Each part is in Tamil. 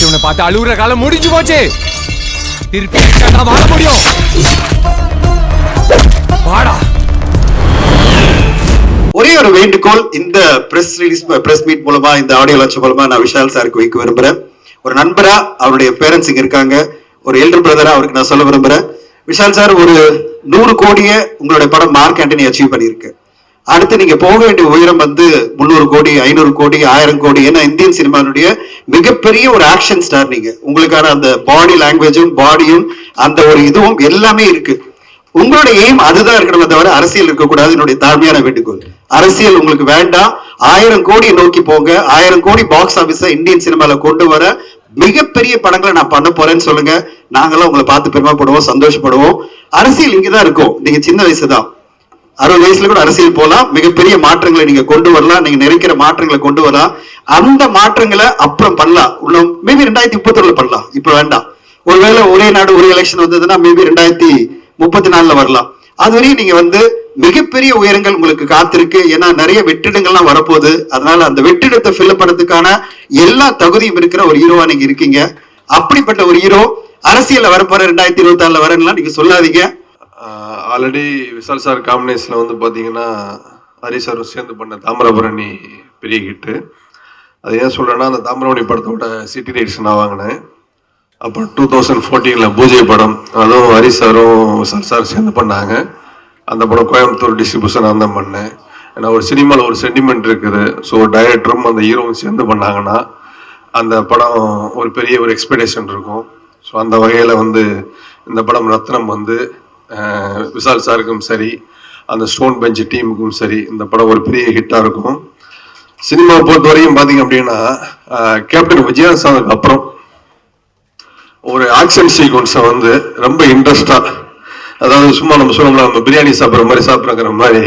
இவனை பார்த்து அழுகுற காலம் முடிஞ்சு போச்சு. திருப்பி வாழ முடியும். வாடா. ஒரே ஒரு வேண்டுகோள், இந்த பிரஸ் மீட் மூலமா, இந்த ஆடியோ லான்ச் மூலமா நான் விஷால் சாருக்கு வைக்க விரும்புறேன். ஒரு நண்பரா அவருடைய பேரண்ட்ஸ் இங்க இருக்காங்க, ஒரு எல்டர் பிரதரா அவருக்கு நான் சொல்ல விரும்புறேன். விஷால் சார் ஒரு 100 கோடியை உங்களுடைய படம் மார்க் ஆண்டனி அச்சீவ் பண்ணியிருக்கு. அடுத்து நீங்க போக வேண்டிய உயரம் வந்து 300 கோடி, 500 கோடி, 1000 கோடி. ஏன்னா இந்தியன் சினிமாவுடைய மிகப்பெரிய ஒரு ஆக்ஷன் ஸ்டார் நீங்க. உங்களுக்கான அந்த பாடி லாங்குவேஜும் பாடியும் அந்த ஒரு இதுவும் எல்லாமே இருக்கு. உங்களுடைய எய்ம் அதுதான் இருக்கணுமே தவிர அரசியல் இருக்கக்கூடாது. என்னுடைய தாழ்மையான வேண்டுகோள். அரசியல் உங்களுக்கு வேண்டாம். 1000 கோடி நோக்கி போங்க. 1000 கோடி பாக்ஸ் ஆபீஸ இந்தியன் சினிமால கொண்டு வர மிகப்பெரிய படங்களை நான் பண்ண போறேன்னு சொல்லுங்க. நாங்களும் உங்களை பார்த்து பெருமைப்படுவோம், சந்தோஷப்படுவோம். அரசியல் இங்கதான் இருக்கும். நீங்க சின்ன வயசுதான், 60 வயசுல கூட அரசியல் போலாம். மிகப்பெரிய மாற்றங்களை நீங்க கொண்டு வரலாம். நீங்க நினைக்கிற மாற்றங்களை கொண்டு வரலாம். அந்த மாற்றங்களை அப்புறம் பண்ணலாம். மேபி 2031 பண்ணலாம். இப்ப வேண்டாம். ஒருவேளை ஒரே நாடு ஒரே எலெக்ஷன் வந்ததுன்னா மேபி 2034 வரலாம். அதுவரையும் நீங்க வந்து மிகப்பெரிய உயரங்கள் உங்களுக்கு காத்திருக்கு. ஏன்னா நிறைய வெற்றிடங்கள்லாம் வரப்போகுது. அதனால அந்த வெற்றிடத்தை ஃபில் பண்ணதுக்கான எல்லா தகுதியும் இருக்கிற ஒரு ஹீரோவா நீங்க இருக்கீங்க. அப்படிப்பட்ட ஒரு ஹீரோ அரசியல்ல வரப்போற 2024 வரலாம் நீங்க சொல்லாதீங்க. ஆல்ரெடி விஷால் சார் காம்பினேஷன்ல வந்து பாத்தீங்கன்னா ஹரி சாரும் சேர்ந்து பண்ண தாமிரபரணி பெரிய ஹிட்டு. அது ஏன் சொல்றேன்னா, அந்த தாமிரபரணி படத்தோட சிட்டி ரைட்ஸ் நான் வாங்கினேன். அப்போ 2014 பூஜை படம், அதுவும் ஹரி சாரும் விஷால் சார் சேர்ந்து பண்ணாங்க. அந்த படம் கோயம்புத்தூர் டிஸ்ட்ரிபியூஷன் நான் தான் பண்ணேன். ஏன்னா ஒரு சினிமாவில் ஒரு சென்டிமெண்ட் இருக்குது. ஸோ டைரக்டரும் அந்த ஹீரோவும் சேர்ந்து பண்ணாங்கன்னா அந்த படம் ஒரு பெரிய ஒரு எக்ஸ்பெக்டேஷன் இருக்கும். ஸோ அந்த வகையில் வந்து இந்த படம் ரத்னம் வந்து விஷால் சாருக்கும் சரி, அந்த ஸ்டோன் பெஞ்ச் டீமுக்கும் சரி, இந்த படம் ஒரு பெரிய ஹிட்டாக இருக்கும். சினிமாவை பொறுத்த வரைக்கும் பார்த்தீங்க அப்படின்னா, கேப்டன் விஜயகாந்த் அப்புறம் ஒரு ஆக்ஷன் சீக்வன்ஸை வந்து ரொம்ப இன்ட்ரெஸ்டாக, அதாவது சும்மா நம்ம சொல்லலாம், நம்ம பிரியாணி சாப்பிட்ற மாதிரி சாப்பிட்றங்கிற மாதிரி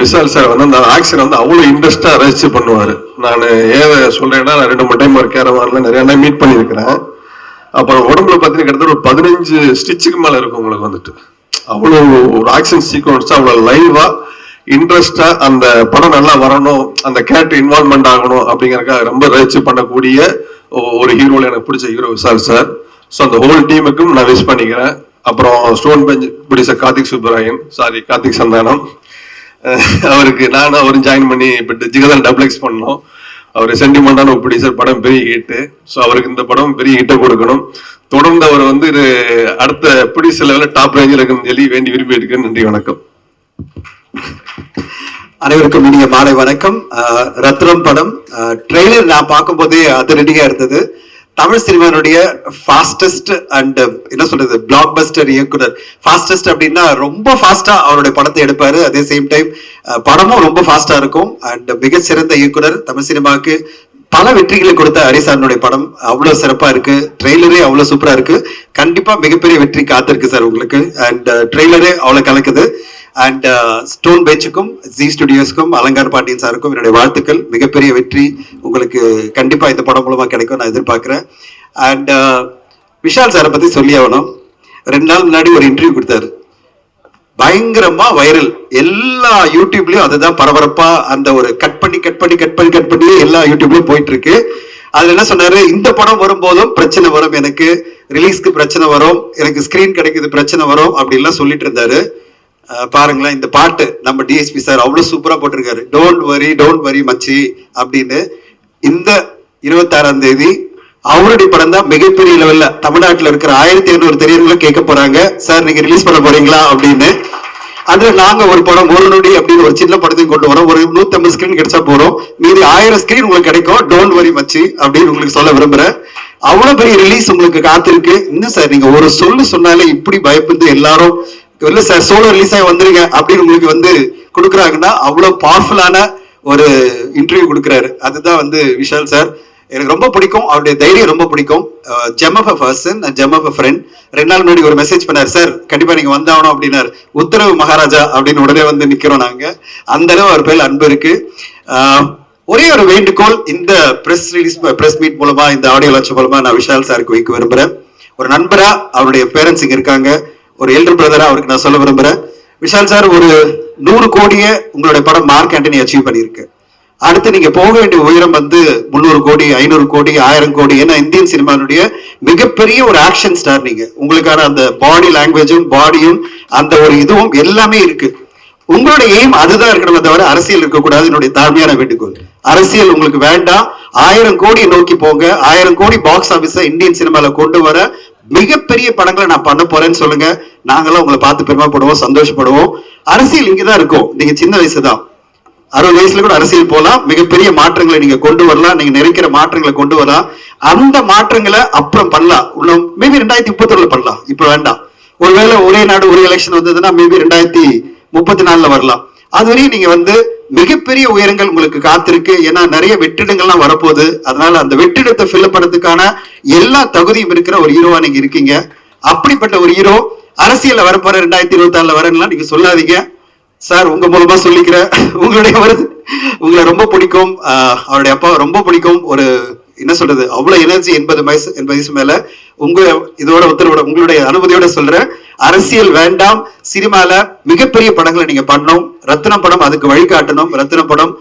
விஷால் சார் வந்து அந்த ஆக்ஷன் வந்து அவ்வளோ இன்ட்ரெஸ்டாக ரசிச்சு பண்ணுவார். நான் ஏன் சொல்கிறேன்னா, நான் 2-3 டைம் ஒரு கேரவானில் நிறைய டைம் மீட் பண்ணியிருக்கிறேன். அப்புறம் உடம்புல பார்த்தீங்கன்னா கிட்டத்தட்ட ஒரு 15 ஸ்டிச்சுக்கு மேலே இருக்கும் உங்களுக்கு வந்துட்டு. அவ்வளோ ஒரு ஆக்ஷன் சீக்வன்ஸாக அவ்வளோ லைவாக இன்ட்ரெஸ்டாக அந்த படம் நல்லா வரணும், அந்த கேரக்டர் இன்வால்மெண்ட் ஆகணும் அப்படிங்கிறக்காக ரொம்ப ரசிச்சு பண்ணக்கூடிய ஒரு ஹீரோவில் எனக்கு பிடிச்ச ஹீரோ விஷால் சார். ஸோ அந்த ஹோல் டீமுக்கும் நான் விஷ் பண்ணிக்கிறேன். அப்புறம் ஸ்டோன் பெஞ்ச் பிடிச்ச கார்த்திக் சந்தானம், அவருக்கு நானும் அவரும் ஜாயின் பண்ணி இப்போ ஜிகதான் டபுள் பண்ணோம். அவர் சென்டிமெண்டான ஒரு பிடிச்ச படம் பெரிய ஹிட்டு. ஸோ அவருக்கு இந்த படம் பெரிய ஹிட்டை கொடுக்கணும். தொடர்ந்து அவர் வந்து அடுத்த பிடிச்ச லெவலில் டாப் ரேஞ்சில் இருக்குன்னு சொல்லி வேண்டி விரும்பி இருக்கேன். நன்றி, வணக்கம். அனைவருக்கும் இனிய மாலை வணக்கம். ரத்னம் படம் ட்ரெய்லர் நான் பார்க்கும் போதே அதிரடியா இருந்தது. தமிழ் சினிமானுடைய ஃபாஸ்டஸ்ட் அண்ட் என்ன சொல்றது பிளாக் பஸ்டர் இயக்குனர். ஃபாஸ்டஸ்ட் அப்படின்னா ரொம்ப ஃபாஸ்டா அவருடைய படத்தை எடுப்பாரு. அதே சேம் டைம் படமும் ரொம்ப ஃபாஸ்டா இருக்கும். அண்ட் மிகச்சிறந்த இயக்குனர். தமிழ் சினிமாவுக்கு பல வெற்றிகளை கொடுத்த ஹரிசாரனுடைய படம் அவ்வளவு சிறப்பா இருக்கு. ட்ரெய்லரே அவ்வளவு சூப்பரா இருக்கு. கண்டிப்பா மிகப்பெரிய வெற்றி காத்திருக்கு சார் உங்களுக்கு. அண்ட் ட்ரெய்லரே அவ்வளவு கலக்குது. அண்ட் ஸ்டோன் பெஞ்சுக்கும் ஜி ஸ்டுடியோஸ்க்கும் அலங்கார் பாண்டியன் சாருக்கும் என்னுடைய வாழ்த்துக்கள். மிகப்பெரிய வெற்றி உங்களுக்கு கண்டிப்பா இந்த படம் மூலமா கிடைக்கும் நான் எதிர்பார்க்கிறேன். அண்ட் விஷால் சாரை பத்தி சொல்லி ஆகணும். 2 நாள் முன்னாடி ஒரு இன்டர்வியூ கொடுத்தாரு. பயங்கரமா வைரல். எல்லா யூடியூப்லயும் அதுதான் பரபரப்பா அந்த ஒரு கட் பண்ணி எல்லா யூடியூப்லயும் போயிட்டு இருக்கு. அதுல என்ன சொன்னாரு, இந்த படம் வரும்போதும் பிரச்சனை வரும், எனக்கு ரிலீஸ்க்கு பிரச்சனை வரும், எனக்கு ஸ்கிரீன் கிடைக்குது பிரச்சனை வரும் அப்படின்லாம் சொல்லிட்டு இருந்தாரு. பாருங்களேன், இந்த பாட்டு நம்ம டிஎஸ்பி சார் அவ்வளவு சூப்பரா போட்டிருக்காரு. டோன்ட் வரி மச்சி அப்படின்னு. இந்த 26ஆம் தேதி அவருடைய படம் தான் மிகப்பெரிய லெவல்ல தமிழ்நாட்டில் இருக்கிற 1500 திரையரங்குல கேட்க போறாங்க, சார் நீங்க ரிலீஸ் பண்ண போறீங்களா அப்படின்னு. அதுல நாங்க ஒரு படம் ஒரு நொடி அப்படின்னு ஒரு சின்ன படத்தையும் கொண்டு வரோம். ஒரு 150 ஸ்கிரீன் கிடைச்சா போறோம், மீதி 1000 ஸ்கிரீன் உங்களுக்கு கிடைக்கும். டோன்ட் வரி மச்சி அப்படின்னு உங்களுக்கு சொல்ல விரும்புறேன். அவ்வளவு பெரிய ரிலீஸ் உங்களுக்கு காத்திருக்கு. இன்னும் சார் நீங்க ஒரு சொன்னாலே இப்படி பயப்பட்டு எல்லாரும் இல்ல சார் சோலோ ரிலீஸ் ஆகி வந்துருங்க அப்படின்னு உங்களுக்கு வந்து கொடுக்குறாங்கன்னா அவ்வளவு பவர்ஃபுல்லான ஒரு இன்டர்வியூ கொடுக்குறாரு. அதுதான் வந்து விஷால் சார். எனக்கு ரொம்ப பிடிக்கும். அவருடைய தைரியம் ரொம்ப பிடிக்கும். Gem of a person, gem of a friend. 2 நாள் முன்னாடி ஒரு மெசேஜ் பண்ணார், சார் கண்டிப்பா நீங்க வந்தாகணும் அப்படின்னாரு. உத்தரவு மகாராஜா அப்படின்னு உடனே வந்து நிக்கிறோம் நாங்க. அந்த அளவு அவர் பேர் அன்பு இருக்கு. ஒரே ஒரு வேண்டுகோள், இந்த பிரஸ் மீட் மூலமா, இந்த ஆடியோ லான்ச் மூலமா நான் விஷால் சாருக்கு வைக்க விரும்புறேன். ஒரு நண்பரா அவருடைய பேரண்ட்ஸ் இங்க இருக்காங்க, ஒரு எல்டர் பிரதரா அவருக்கு நான் சொல்ல விரும்புறேன். விஷால் சார் ஒரு 100 கோடியை உங்களுடைய படம் மார்க் ஆண்டனி அச்சீவ் பண்ணியிருக்கு. அடுத்து நீங்க போக வேண்டிய உயரம் வந்து 300 கோடி 500 கோடி 1000 கோடி. ஏன்னா இந்தியன் சினிமானுடைய மிகப்பெரிய ஒரு ஆக்ஷன் ஸ்டார் நீங்க. உங்களுக்கான அந்த பாடி லாங்குவேஜும் பாடியும் அந்த ஒரு இதுவும் எல்லாமே இருக்கு. உங்களோட எய்ம் அதுதான் இருக்கணுமே தவிர அரசியல் இருக்கக்கூடாது. என்னுடைய தாழ்மையான வேண்டுகோள். அரசியல் உங்களுக்கு வேண்டாம். 1000 கோடி நோக்கி போங்க. 1000 கோடி பாக்ஸ் ஆபீஸ இந்தியன் சினிமால கொண்டு வர மிகப்பெரிய படங்களை நான் பண்ண போறேன்னு சொல்லுங்க. நாங்களும் உங்களை பார்த்து பெருமைப்படுவோம், சந்தோஷப்படுவோம். அரசியல் இங்கதான் இருக்கும். நீங்க சின்ன வயசு தான், 60 வயசுல கூட அரசியல் போலாம். மிகப்பெரிய மாற்றங்களை நீங்க கொண்டு வரலாம். நீங்க நினைக்கிற மாற்றங்களை கொண்டு வரலாம். அந்த மாற்றங்களை அப்புறம் பண்ணலாம். மேபி 2031 பண்ணலாம். இப்ப வேண்டாம். ஒருவேளை ஒரே நாடு ஒரே எலெக்ஷன் வந்ததுன்னா மேபி 2034 வரலாம். அதுவரையும் நீங்க வந்து மிகப்பெரிய உயரங்கள் உங்களுக்கு காத்திருக்கு. ஏன்னா நிறைய வெற்றிடங்கள்லாம் வரப்போகுது. அதனால அந்த வெற்றிடத்தை ஃபில் பண்ணதுக்கான எல்லா தகுதியும் இருக்கிற ஒரு ஹீரோவா நீங்க இருக்கீங்க. அப்படிப்பட்ட ஒரு ஹீரோ அரசியல்ல வரப்போற 2024 வரலாம் நீங்க சொல்லாதீங்க சார். உங்க மூலமா சொல்லிக்கிற உங்களை ரொம்ப பிடிக்கும். அவருடைய அப்பா ரொம்ப பிடிக்கும். ஒரு என்ன சொல்றது, அவ்வளவு எனர்ஜி. 80 வயசு மேல உங்க இதோட உத்தரவோட உங்களுடைய அனுமதியோட சொல்றேன், அரசியல் வேண்டாம். சினிமால மிகப்பெரிய படங்களை நீங்க பண்ணணும். ரத்னம் படம் அதுக்கு வழிகாட்டணும். ரத்னம் படம்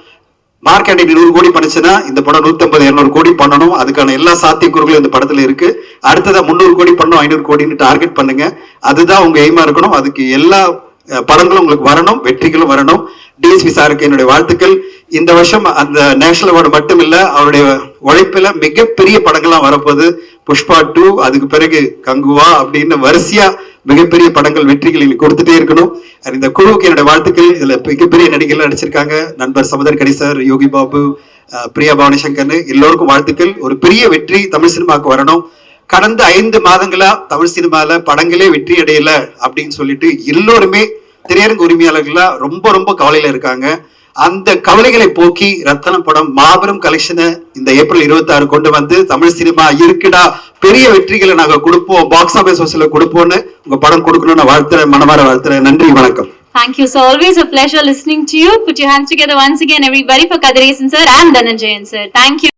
மார்க்கெண்டை 100 கோடி பண்ணுச்சுன்னா இந்த படம் 150-200 கோடி பண்ணணும். அதுக்கான எல்லா சாத்தியக்கூறுகளும் இந்த படத்துல இருக்கு. அடுத்ததா 300 கோடி பண்ணணும், 500 கோடின்னு டார்கெட் பண்ணுங்க. அதுதான் உங்க எய்மா இருக்கணும். அதுக்கு எல்லா படங்களும் உங்களுக்கு வரணும், வெற்றிகளும் வரணும். டிஎஸ்பி சாருக்கு என்னுடைய வாழ்த்துக்கள். இந்த வருஷம் அந்த நேஷனல் அவார்டு மட்டும் இல்ல, அவருடைய உழைப்புல மிகப்பெரிய படங்கள்லாம் வரப்போகுது. புஷ்பா 2, அதுக்கு பிறகு கங்குவா அப்படின்னு வரிசையா மிகப்பெரிய படங்கள் வெற்றிகள் கொடுத்துட்டே இருக்கணும். இந்த குழுவுக்கு என்னுடைய வாழ்த்துக்கள். இதுல மிகப்பெரிய நடிகர்கள் நடிச்சிருக்காங்க. நண்பர் சமுதர் கணி சார், யோகி பாபு, பிரியா பவானி சங்கர், எல்லோருக்கும் வாழ்த்துக்கள். ஒரு பெரிய வெற்றி தமிழ் சினிமாவுக்கு வரணும். கடந்த 5 மாதங்களா தமிழ் சினிமால படங்களே வெற்றி அடையல அப்படின்னு சொல்லிட்டு எல்லோருமே திரையரங்கு உரிமையாளர்களா ரொம்ப கவலையில இருக்காங்க. அந்த கவலைகளை போக்கி ரத்தனம் படம் மாபெரும் கலெக்ஷனை இந்த ஏப்ரல் 26 கொண்டு வந்து தமிழ் சினிமா இருக்குடா, பெரிய வெற்றிகளை நாங்க கொடுப்போம், பாக்ஸ் ஆபீஸ் வசூல கொடுப்போம்னு உங்க படம் கொடுக்கணும்னு வாழ்த்துறேன், மனமார வாழ்த்துறேன். நன்றி, வணக்கம். Thank you, sir. Always a pleasure listening to you. Put your hands together once again, everybody, for Kadiresan sir and Dhananjayan sir. Thank you.